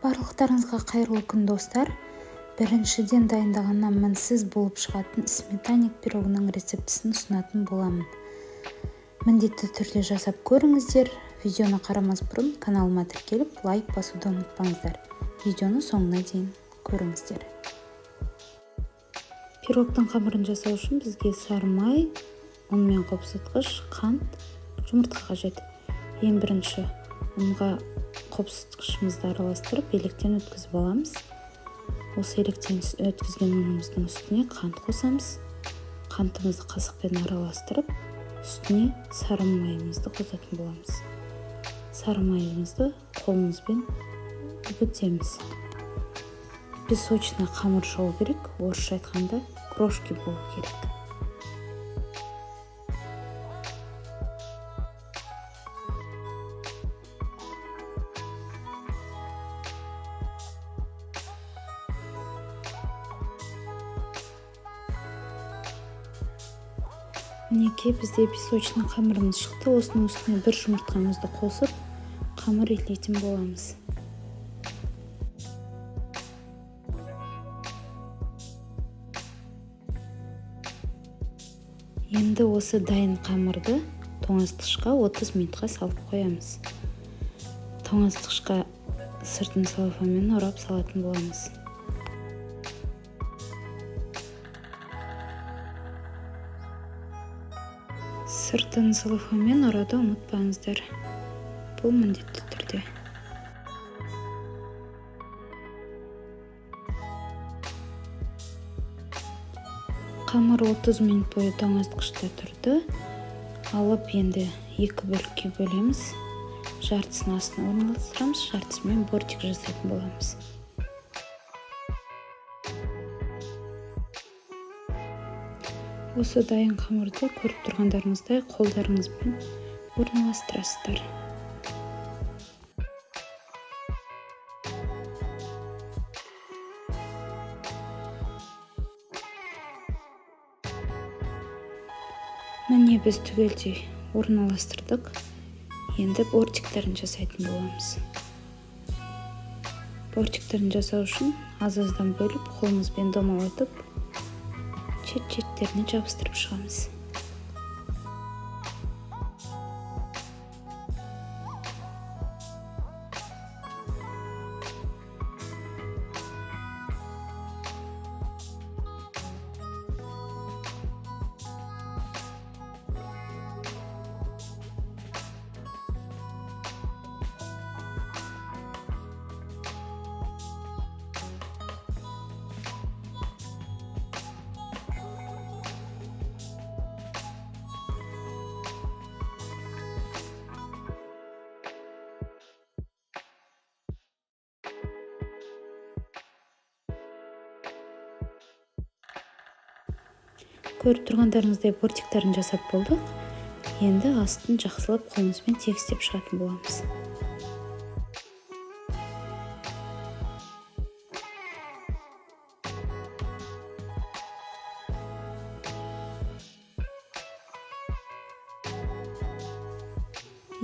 Барлықтарыңызға қайырлы күн, достар. Біріншіден дайындағаннан мінсіз болып шығатын сметанник пирогының рецептісін ұсынатын боламын. Міндетті түрде жасап көріңіздер. Видеоны қарамас бұрын каналыма тіркеліп, лайк басуды ұмытпаңыздар. Видеоны соңына дейін көріңіздер. Пирогтың қамырын жасау үшін бізге сары май, ұн мен қопсытқыш, қант, жұмыртқа қажет. Ең бірінші ұнға қопсытқышымызды араластырып, електен өткізіп аламыз. Осы електен өткізген ұнымыздың үстіне қант қосамыз. Қантымызды қасықпен араластырып, үстіне сары майымызды қосатын боламыз. Сары майымызды қолымызбен үгітеміз. Песочный қамыр шығу керек, орысша айтқанда крошки болу керек. Мінекей, бізде песочный қамырымыз шықты. Осының үстіне бір жұмыртқамызды қосып, қамыр етлейтін боламыз. Енді осы дайын қамырды тоңазытқышқа 30 минутқа салып қоямыз. Тоңазытқышқа сыртын целлофанмен орап салатын боламыз. Сыртын целлофанмен орауды ұмытпаңыздар. Бұл міндетті түрде. Қамыр 30 минут бойы тоңазытқышта тұрды. Алып енді екі бөлікке бөлеміз. Жартысын астына орналастырамыз, жартысымен бортик жасайтын боламыз. Осы дайын қамырды көріп тұрғандарыңыздай қолдарыңызбен орналастырасыздар. Міне біз түгелдей орналастырдық. Енді бортиктерін жасайтын боламыз. Бортиктерін жасау үшін аз-аздан бөліп, қолымызбен домалатып, шет-шеттеріне жабыстырып шығамыз. Көріп тұрғандарыңыздай бортиктарын жасап болдық. Енді астын жақсылап қолымызбен тегістеп шығатын боламыз.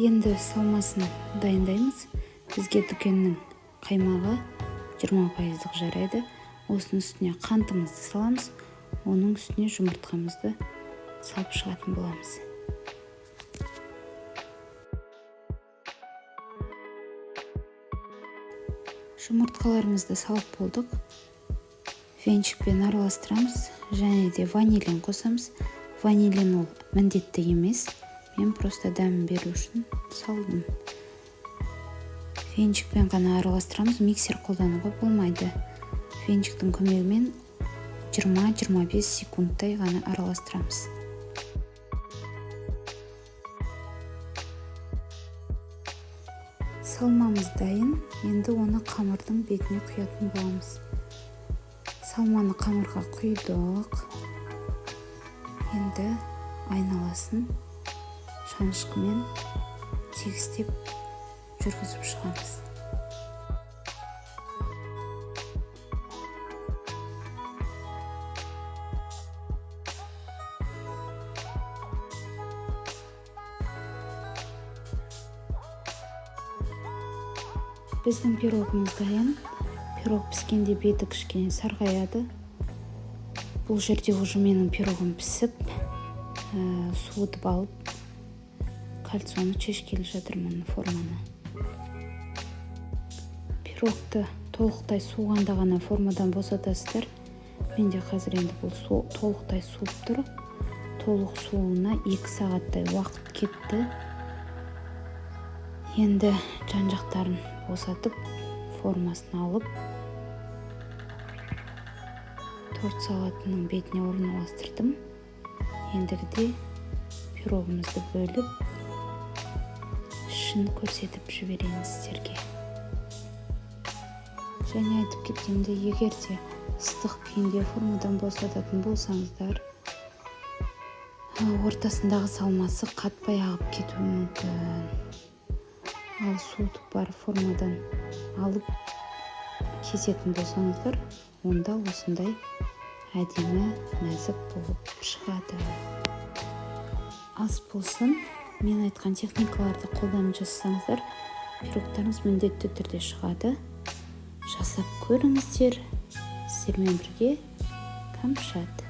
Енді салмасын дайындаймыз. Бізге дүкеннің қаймағы 20% жарайды. Осының үстіне қантымызды саламыз. Оның үстіне жұмыртқамызды салып шығатын боламыз. Жұмыртқаларымызды салып болдық. Венчикпен араластырамыз, және де ванилин қосамыз. Ванилин ол міндетті емес. Мен просто дәмін беру үшін салдым. Венчикпен ғана араластырамыз, миксер қолдануға болмайды. Венчиктің көмегімен 20-25 секундтай ғана араластырамыз. Салмамыз дайын. Енді оны қамырдың бетіне құятын боламыз. Салманы қамырға құйдық. Енді айналасын шанышқымен тегістеп жүргізіп шығамыз. Біздің пирогымыз дайын. Пирог піскенде беті кішкене сарғаяды. Бұл жерде уже менің пирогым пісіп, суытып алып, кальцоны шешкелі жатырмын форманы. Пирогты толықтай суығанда ғана формадан босатасыздар. Менде қазір енді бұл толықтай суып тұр. Толық суына 2 сағаттай уақыт кетті. Енді жан-жақтарын босатып, формасын алып, торт салатының бетіне орналастырдым. Ендігіде пирогымызды бөліп, ішін көрсетіп жіберейін сіздерге. Және айтып кеткенде, егер де ыстық күйінде формадан босататын болсаңыздар, ортасындағы салмасы қатпай ағып кетуі мүмкін. Ал суытып бар формадан алып кесетін болсаңыздар, онда осындай әдемі нәзік болып шығады. Ас болсын, мен айтқан техникаларды қолданып жасасаңыздар, пирогтарыңыз міндетті түрде шығады. Жасап көріңіздер. Сіздермен бірге Камшат.